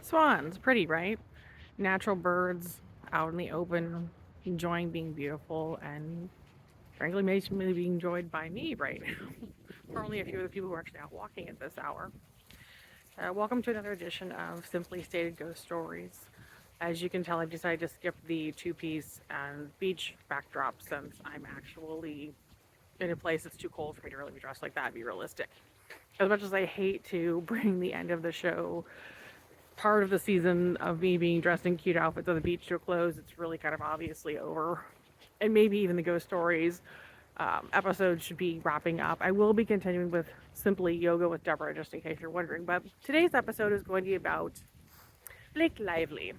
Swans, pretty, right? Natural birds out in the open, enjoying being beautiful, and frankly, maybe being enjoyed by me right now. For only a few of the people who are actually out walking at this hour. Welcome to another edition of Simply Stated Ghost Stories. As you can tell, I've decided to skip the two-piece and beach backdrop since I'm actually in a place that's too cold for me to really be dressed like that, be realistic. As much as I hate to bring the end of the show, part of the season of me being dressed in cute outfits on the beach to a close, it's really kind of obviously over. And maybe even the ghost stories episode should be wrapping up. I will be continuing with Simply Yoga with Deborah, just in case you're wondering. But today's episode is going to be about Blake Lively.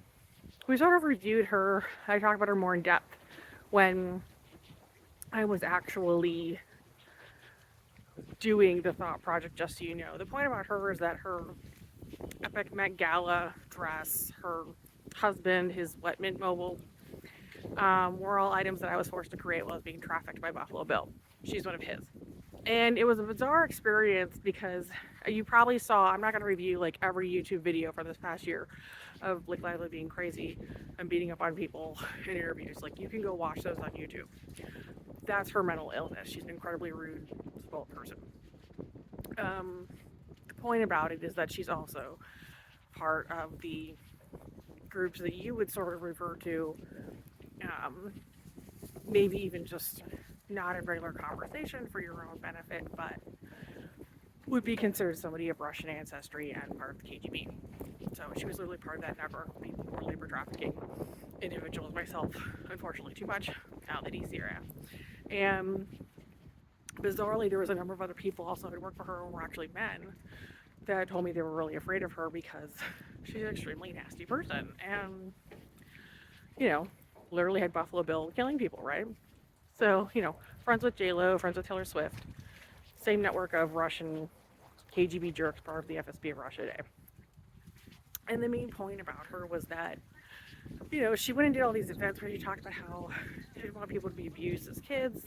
We sort of reviewed her. I talked about her more in depth when I was actually doing the Thought Project, just so you know. The point about her is that her epic Met Gala dress, her husband, his wet mint mobile, were all items that I was forced to create while I was being trafficked by Buffalo Bill. She's one of his. And it was a bizarre experience because you probably saw, I'm not going to review like every YouTube video from this past year of Blake Lively being crazy and beating up on people in interviews. Like, you can go watch those on YouTube. That's her mental illness. She's an incredibly rude, spoiled person. The point about it is that she's also part of the groups that you would sort of refer to, maybe even just not in regular conversation for your own benefit, but would be considered somebody of Russian ancestry and part of the KGB. So she was literally part of that network for labor trafficking individuals. Myself, unfortunately, too much out in the DC area. And bizarrely, there was a number of other people also who worked for her who were actually men that told me they were really afraid of her because she's an extremely nasty person. And, literally had Buffalo Bill killing people, right? So, friends with J-Lo, friends with Taylor Swift, same network of Russian KGB jerks, part of the FSB of Russia today. And the main point about her was that, she went and did all these events where she talked about how she didn't want people to be abused as kids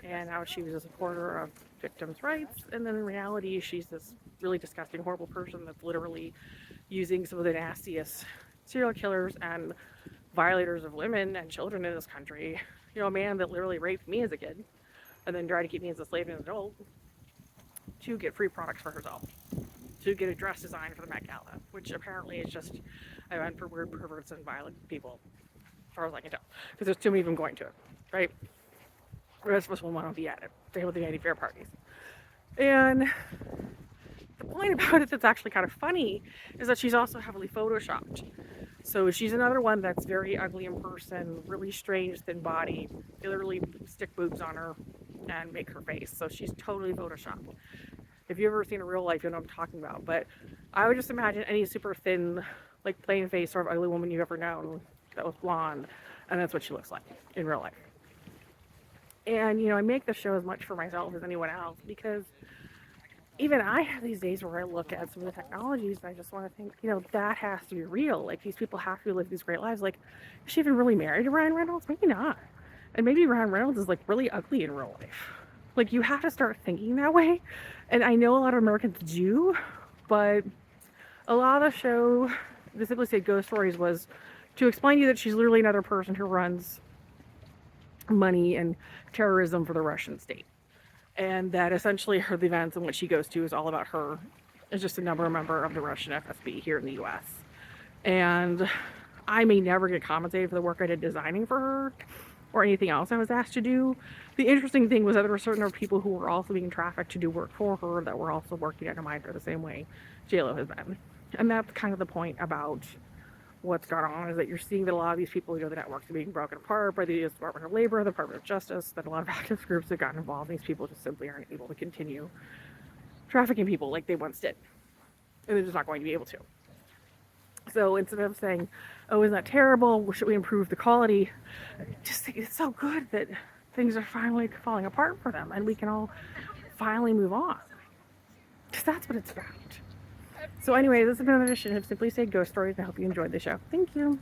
and how she was a supporter of victims' rights. And then in reality, she's this really disgusting, horrible person that's literally using some of the nastiest serial killers and violators of women and children in this country. A man that literally raped me as a kid and then tried to keep me as a slave and an adult to get free products for herself, to get a dress design for the Met Gala, which apparently is just an event for weird perverts and violent people, as far as I can tell, because there's too many of them going to it, right? The rest of us will want to be at it. They have the Vanity Fair parties. And the point about it that's actually kind of funny is that she's also heavily photoshopped. So she's another one that's very ugly in person, really strange, thin body. They literally stick boobs on her and make her face. So she's totally photoshopped. If you've ever seen her real life, you know what I'm talking about. But I would just imagine any super thin, like plain face sort of ugly woman you've ever known that was blonde, and that's what she looks like in real life. And, I make this show as much for myself as anyone else because even I have these days where I look at some of the technologies and I just want to think, that has to be real. Like, these people have to live these great lives. Like, is she even really married to Ryan Reynolds? Maybe not. And maybe Ryan Reynolds is, like, really ugly in real life. Like, you have to start thinking that way. And I know a lot of Americans do, but a lot of the show, the Simply Said Ghost Stories, was to explain to you that she's literally another person who runs money and terrorism for the Russian state. And that essentially the events in which she goes to is all about her as just another member of the Russian FSB here in the US. And I may never get compensated for the work I did designing for her or anything else I was asked to do. The interesting thing was that there were certain people who were also being trafficked to do work for her that were also working to undermine her the same way J-Lo has been. And that's kind of the point about what's gone on, is that you're seeing that a lot of these people, the networks are being broken apart by the US Department of Labor, the Department of Justice, that a lot of activist groups have gotten involved. These people just simply aren't able to continue trafficking people like they once did. And they're just not going to be able to. So instead of saying, oh, isn't that terrible? Should we improve the quality? Just think it's so good that things are finally falling apart for them and we can all finally move on. Because that's what it's about. So anyway, this has been another edition of Simply Said Ghost Stories, and I hope you enjoyed the show. Thank you.